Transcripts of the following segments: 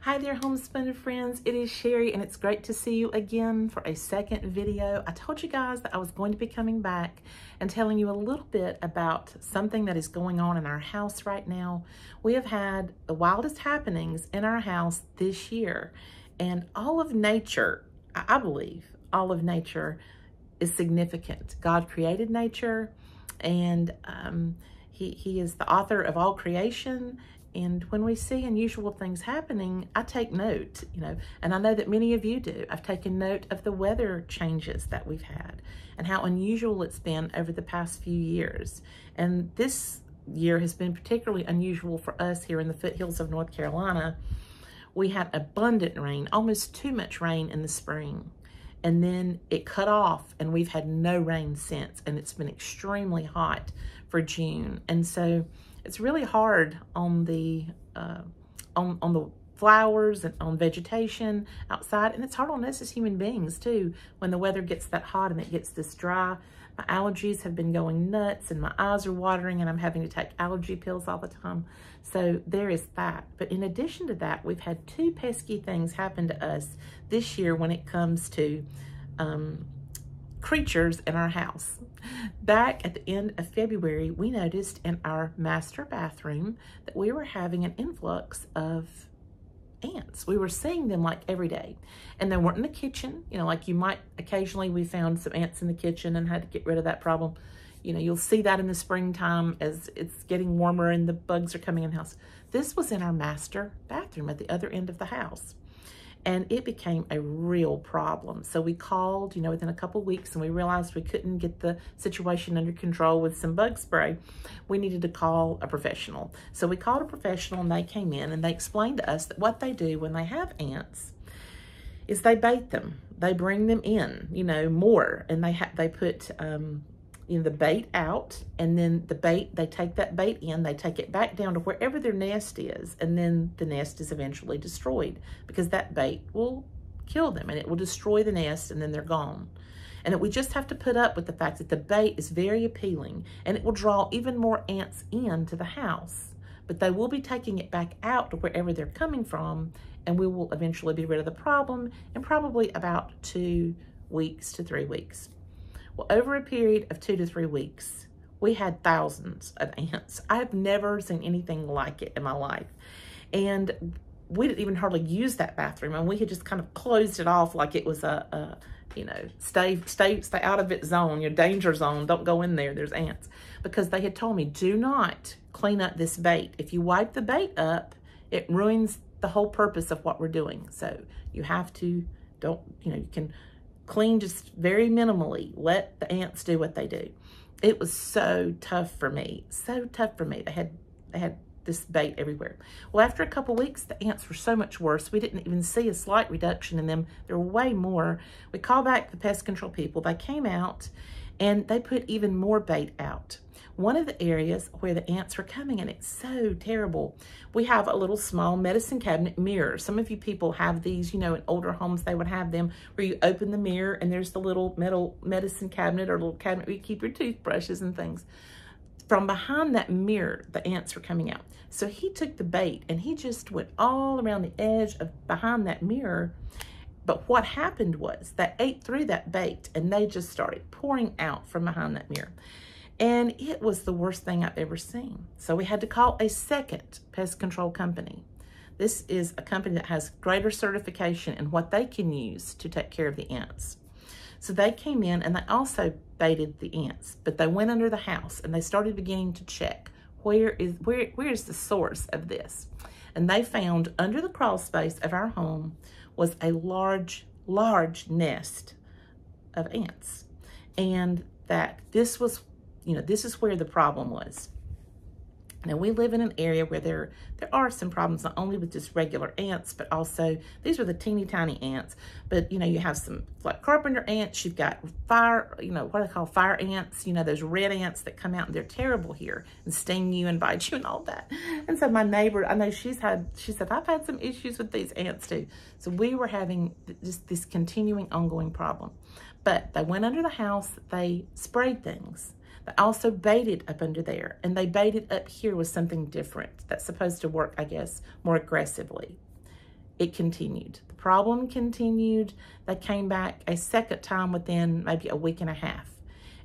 Hi there, homespun friends. It is Sherry, and it's great to see you again for a second video. I told you guys that I was going to be coming back and telling you a little bit about something that is going on in our house right now. We have had the wildest happenings in our house this year, and all of nature, I believe, all of nature is significant. God created nature, and He is the author of all creation. And when we see unusual things happening, I take note, and I know that many of you do. I've taken note of the weather changes that we've had and how unusual it's been over the past few years. And this year has been particularly unusual for us here in the foothills of North Carolina. We had abundant rain, almost too much rain in the spring. And then it cut off, and we've had no rain since. And it's been extremely hot for June. And so it's really hard on the flowers and on vegetation outside, and it's hard on us as human beings too when the weather gets that hot and it gets this dry. My allergies have been going nuts, and my eyes are watering, and I'm having to take allergy pills all the time. So there is that. But in addition to that, we've had two pesky things happen to us this year when it comes to creatures in our house. Back at the end of February, we noticed in our master bathroom that we were having an influx of ants. We were seeing them like every day, and they weren't in the kitchen. Like you might occasionally, we found some ants in the kitchen and had to get rid of that problem. You'll see that in the springtime as it's getting warmer and the bugs are coming in the house. This was in our master bathroom at the other end of the house. And it became a real problem. So we called, within a couple of weeks, and we realized we couldn't get the situation under control with some bug spray. We needed to call a professional. So we called a professional, and they came in, and they explained to us that what they do when they have ants is they bait them. They bring them in, more, and they put the bait out, and then they take that bait in, they take it back down to wherever their nest is, and then the nest is eventually destroyed because that bait will kill them and it will destroy the nest, and then they're gone. And we just have to put up with the fact that the bait is very appealing, and it will draw even more ants into the house, but they will be taking it back out to wherever they're coming from, and we will eventually be rid of the problem in probably about 2 weeks to 3 weeks. Well, over a period of 2 to 3 weeks, we had thousands of ants. I have never seen anything like it in my life. And we didn't even hardly use that bathroom. And we had just kind of closed it off like it was stay out of its zone, your danger zone. Don't go in there, there's ants. Because they had told me, do not clean up this bait. If you wipe the bait up, it ruins the whole purpose of what we're doing. So you have to, you can clean just very minimally. Let the ants do what they do. It was so tough for me. So tough for me. They had this bait everywhere. Well, after a couple weeks, the ants were so much worse. We didn't even see a slight reduction in them. There were way more. We called back the pest control people. They came out, and they put even more bait out. One of the areas where the ants were coming, and it's so terrible, we have a little small medicine cabinet mirror. Some of you people have these, in older homes, they would have them where you open the mirror and there's the little metal medicine cabinet or little cabinet where you keep your toothbrushes and things. From behind that mirror, the ants were coming out. So he took the bait and he just went all around the edge of behind that mirror. But what happened was they ate through that bait, and they just started pouring out from behind that mirror. And it was the worst thing I've ever seen. So we had to call a second pest control company. This is a company that has greater certification in what they can use to take care of the ants. So they came in, and they also baited the ants, but they went under the house, and they started beginning to check where is the source of this. And they found under the crawl space of our home was a large nest of ants. And that this was, this is where the problem was. Now, we live in an area where there are some problems, not only with just regular ants, but also, these are the teeny tiny ants. But, you have some like carpenter ants, you've got fire, what I call fire ants, those red ants that come out, and they're terrible here and sting you and bite you and all that. And so my neighbor, I know she said, I've had some issues with these ants too. So we were having just this continuing ongoing problem. But they went under the house, they sprayed things. They also baited up under there, and they baited up here with something different that's supposed to work, I guess, more aggressively. it continued. The problem continued. They came back a second time within maybe a week and a half.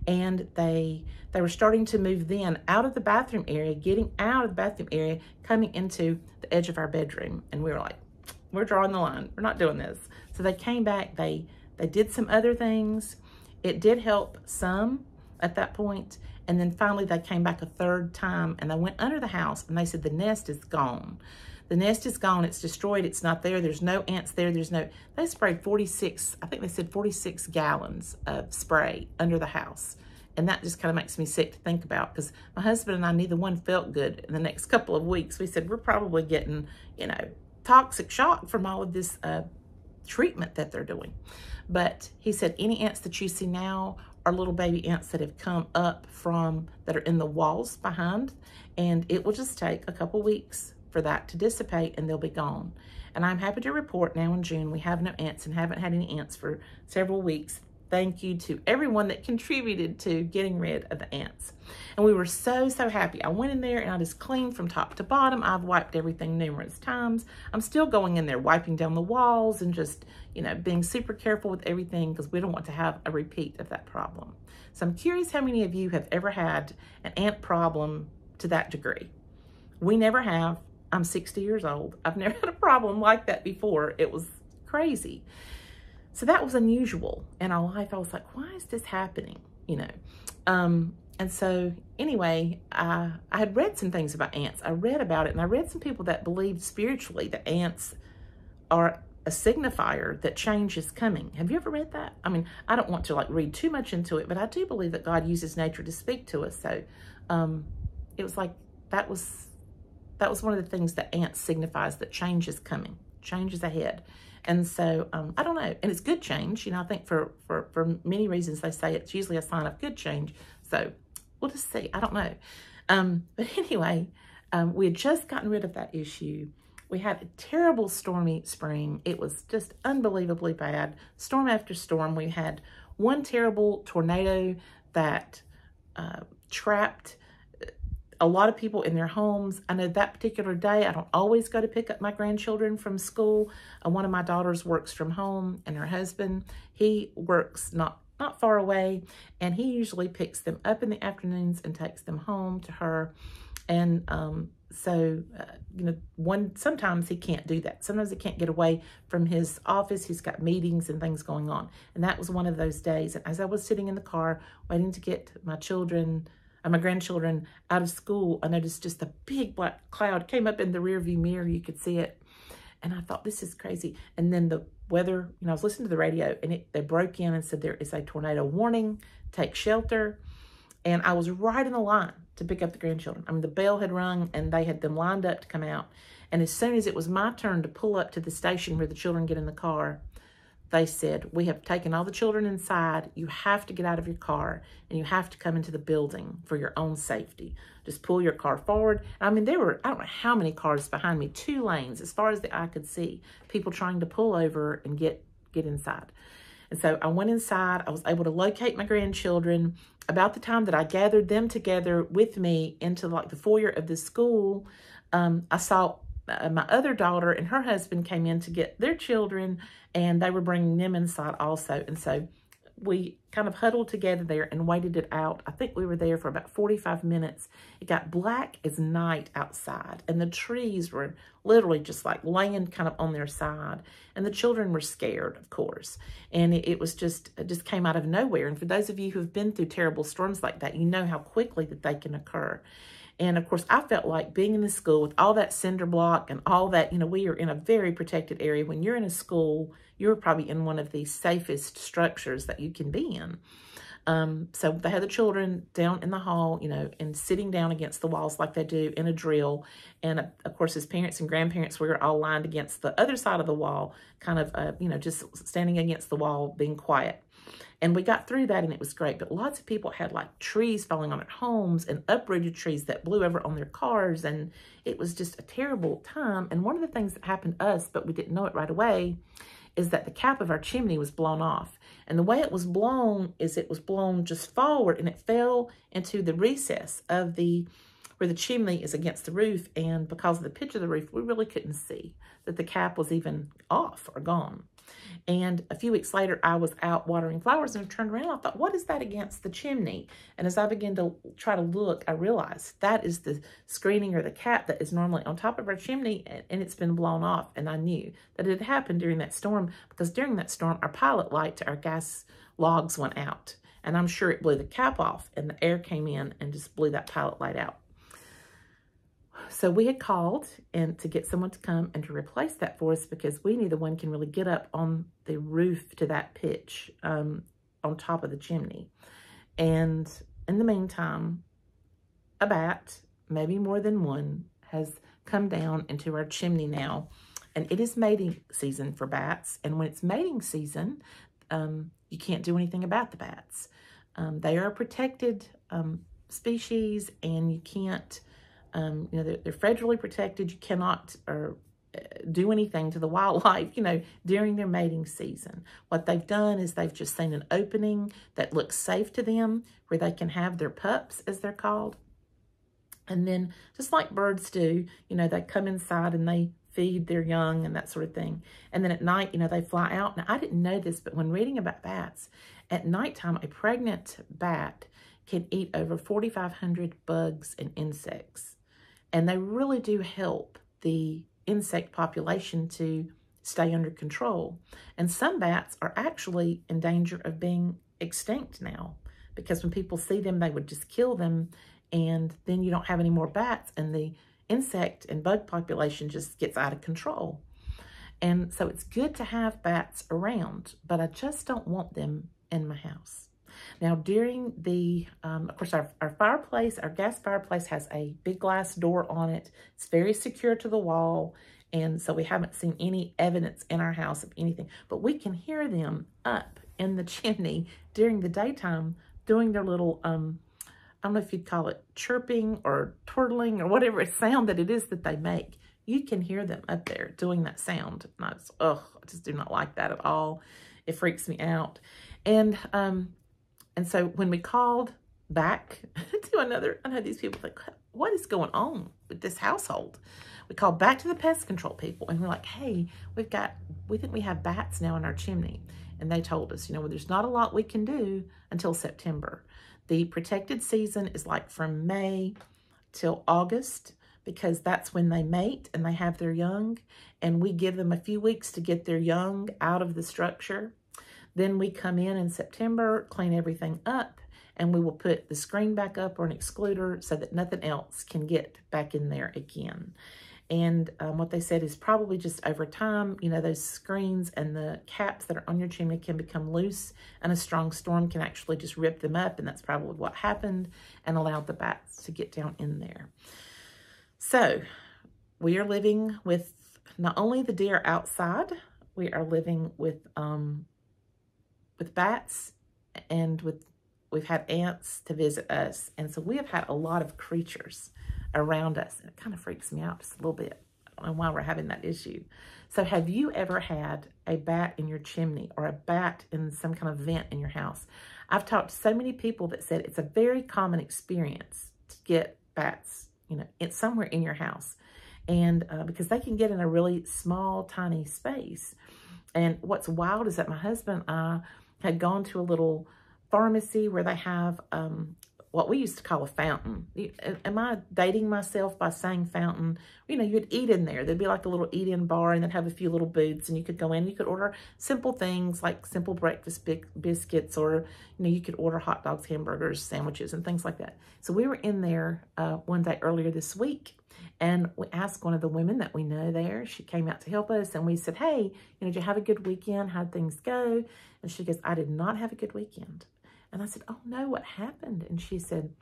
And they were starting to move then out of the bathroom area, getting out of the bathroom area, coming into the edge of our bedroom. And we were like, we're drawing the line. We're not doing this. So they came back. They did some other things. It did help some at that point. And then finally they came back a third time and they went under the house and they said, the nest is gone. The nest is gone. It's destroyed. It's not there. There's no ants there. They sprayed 46, I think they said 46 gallons of spray under the house. And that just kind of makes me sick to think about, because my husband and I, neither one felt good in the next couple of weeks. We said, we're probably getting, toxic shock from all of this treatment that they're doing. But he said, any ants that you see now are little baby ants that have come up that are in the walls behind. And it will just take a couple weeks for that to dissipate and they'll be gone. And I'm happy to report now in June, we have no ants and haven't had any ants for several weeks. Thank you to everyone that contributed to getting rid of the ants. And we were so, so happy. I went in there and I just cleaned from top to bottom. I've wiped everything numerous times. I'm still going in there, wiping down the walls and just, being super careful with everything, because we don't want to have a repeat of that problem. So I'm curious how many of you have ever had an ant problem to that degree. We never have. I'm 60 years old. I've never had a problem like that before. It was crazy. So that was unusual in our life. I was like, why is this happening? And so anyway, I had read some things about ants. I read about it, and I read some people that believed spiritually that ants are a signifier that change is coming. Have you ever read that? I mean, I don't want to read too much into it, but I do believe that God uses nature to speak to us. So it was like, that was one of the things that ants signifies, that change is coming, change is ahead. And so, I don't know. And it's good change. I think for many reasons, they say it's usually a sign of good change. So we'll just see. I don't know. But anyway, we had just gotten rid of that issue. We had a terrible stormy spring. It was just unbelievably bad. Storm after storm. We had one terrible tornado that trapped a lot of people in their homes. I know that particular day, I don't always go to pick up my grandchildren from school. One of my daughters works from home, and her husband, he works not far away, and he usually picks them up in the afternoons and takes them home to her. And sometimes he can't do that. Sometimes he can't get away from his office. He's got meetings and things going on. And that was one of those days. And as I was sitting in the car waiting to get my grandchildren out of school, I noticed just a big black cloud came up in the rearview mirror. You could see it. And I thought, this is crazy. And then the weather, I was listening to the radio, and they broke in and said, there is a tornado warning, take shelter. And I was right in the line to pick up the grandchildren. I mean, the bell had rung and they had them lined up to come out. And as soon as it was my turn to pull up to the station where the children get in the car, they said, we have taken all the children inside. You have to get out of your car and you have to come into the building for your own safety. Just pull your car forward. I mean, there were, I don't know how many cars behind me, 2 lanes, as far as the eye could see, people trying to pull over and get inside. And so I went inside. I was able to locate my grandchildren. About the time that I gathered them together with me into the foyer of the school, I saw my other daughter and her husband came in to get their children, and they were bringing them inside also. And so we kind of huddled together there and waited it out. I think we were there for about 45 minutes. It got black as night outside, and the trees were literally just laying kind of on their side. And the children were scared, of course. And it just came out of nowhere. And for those of you who have been through terrible storms like that, you know how quickly that they can occur. And of course, I felt like being in the school with all that cinder block and all that, we are in a very protected area. When you're in a school, you're probably in one of the safest structures that you can be in. So they had the children down in the hall, and sitting down against the walls like they do in a drill. And of course, as parents and grandparents, we were all lined against the other side of the wall, kind of, just standing against the wall, being quiet. And we got through that, and it was great. But lots of people had trees falling on their homes and uprooted trees that blew over on their cars. And it was just a terrible time. And one of the things that happened to us, but we didn't know it right away, is that the cap of our chimney was blown off. And the way it was blown is it was blown just forward, and it fell into the recess of the where the chimney is against the roof, and because of the pitch of the roof, we really couldn't see that the cap was even off or gone. And a few weeks later, I was out watering flowers and I turned around and I thought, what is that against the chimney? And as I began to try to look, I realized that is the screening or the cap that is normally on top of our chimney, and it's been blown off. And I knew that it had happened during that storm, because during that storm, our pilot light to our gas logs went out. And I'm sure it blew the cap off and the air came in and just blew that pilot light out. So we had called to get someone to come and to replace that for us, because we neither one can really get up on the roof to that pitch on top of the chimney. And in the meantime, a bat, maybe more than one, has come down into our chimney now. And it is mating season for bats. And when it's mating season, you can't do anything about the bats. They are a protected species, and you can't, they're federally protected. You cannot do anything to the wildlife, during their mating season. What they've done is they've just seen an opening that looks safe to them, where they can have their pups, as they're called. And then, just like birds do, they come inside and they feed their young and that sort of thing. And then at night, they fly out. Now, I didn't know this, but when reading about bats, at nighttime, a pregnant bat can eat over 4,500 bugs and insects. And they really do help the insect population to stay under control. And some bats are actually in danger of being extinct now, because when people see them, they would just kill them, and then you don't have any more bats, and the insect and bug population just gets out of control. And so it's good to have bats around, but I just don't want them in my house. Now, during the, of course, our fireplace, our gas fireplace has a big glass door on it. It's very secure to the wall, and so we haven't seen any evidence in our house of anything. But we can hear them up in the chimney during the daytime doing their little, I don't know if you'd call it chirping or twirling or whatever sound that it is that they make. You can hear them up there doing that sound. And I just do not like that at all. It freaks me out. And so when we called back to another, I know these people think, what is going on with this household? We called back to the pest control people, and we're like, hey, we think we have bats now in our chimney. And they told us, there's not a lot we can do until September. The protected season is like from May till August, because that's when they mate and they have their young. And we give them a few weeks to get their young out of the structure. Then we come in September, clean everything up, and we will put the screen back up or an excluder so that nothing else can get back in there again. And what they said is probably just over time, those screens and the caps that are on your chimney can become loose, and a strong storm can actually just rip them up. And that's probably what happened and allowed the bats to get down in there. So we are living with not only the deer outside, we are living with bats, and we've had ants to visit us. And so we have had a lot of creatures around us. And it kind of freaks me out just a little bit. I don't know why we're having that issue. So have you ever had a bat in your chimney or a bat in some kind of vent in your house? I've talked to so many people that said it's a very common experience to get bats, it's somewhere in your house. And because they can get in a really small, tiny space. And what's wild is that my husband and I had gone to a little pharmacy where they have what we used to call a fountain. Am I dating myself by saying fountain? You'd eat in there. There'd be like a little eat-in bar, and they'd have a few little booths, and you could go in. You could order simple things like simple breakfast biscuits, or, you could order hot dogs, hamburgers, sandwiches, and things like that. So we were in there one day earlier this week, and we asked one of the women that we know there. She came out to help us, and we said, hey, did you have a good weekend? How'd things go? And she goes, I did not have a good weekend. And I said, oh no, what happened? And she said,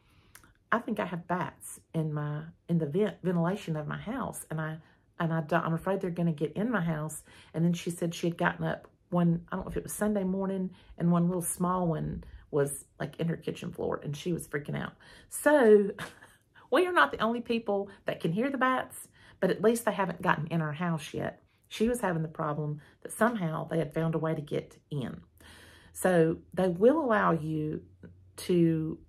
I think I have bats in the ventilation of my house. And I'm afraid they're going to get in my house. And then she said she had gotten up one, I don't know if it was Sunday morning, and one little small one was like in her kitchen floor, and she was freaking out. So we are not the only people that can hear the bats, but at least they haven't gotten in our house yet. She was having the problem that somehow they had found a way to get in. So they will allow you to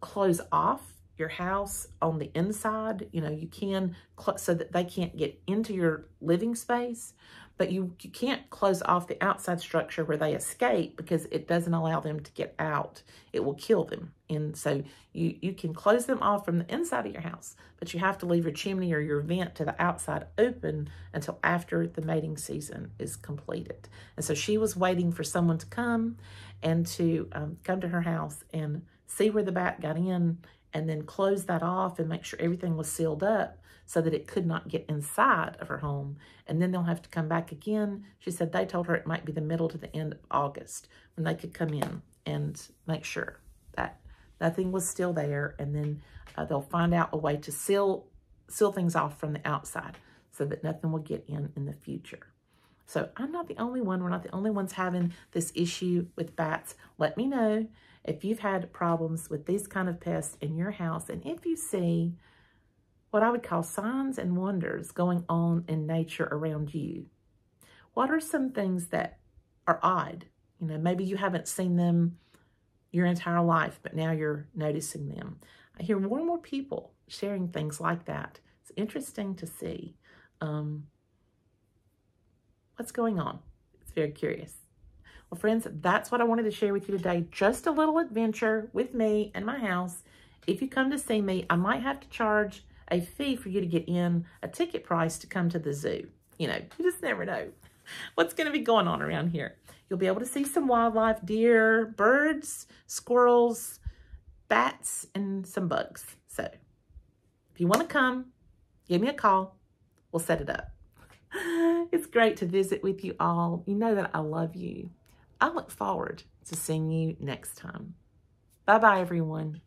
close off your house on the inside. You know, you can, so that they can't get into your living space, but you can't close off the outside structure where they escape, because it doesn't allow them to get out. It will kill them. And so you can close them off from the inside of your house, but you have to leave your chimney or your vent to the outside open until after the mating season is completed. And so she was waiting for someone to come and to come to her house and see where the bat got in, and then close that off and make sure everything was sealed up so that it could not get inside of her home. And then they'll have to come back again. She said they told her it might be the middle to the end of August when they could come in and make sure that nothing was still there. And then they'll find out a way to seal things off from the outside so that nothing will get in the future. So I'm not the only one. We're not the only ones having this issue with bats. Let me know if you've had problems with these kind of pests in your house, and if you see what I would call signs and wonders going on in nature around you. What are some things that are odd? You know, maybe you haven't seen them your entire life, but now you're noticing them. I hear more and more people sharing things like that. It's interesting to see what's going on. It's very curious. Well, friends, that's what I wanted to share with you today. Just a little adventure with me and my house. If you come to see me, I might have to charge a fee for you to get in, a ticket price to come to the zoo. You know, you just never know what's going to be going on around here. You'll be able to see some wildlife, deer, birds, squirrels, bats, and some bugs. So if you want to come, give me a call. We'll set it up. It's great to visit with you all. You know that I love you. I look forward to seeing you next time. Bye-bye, everyone.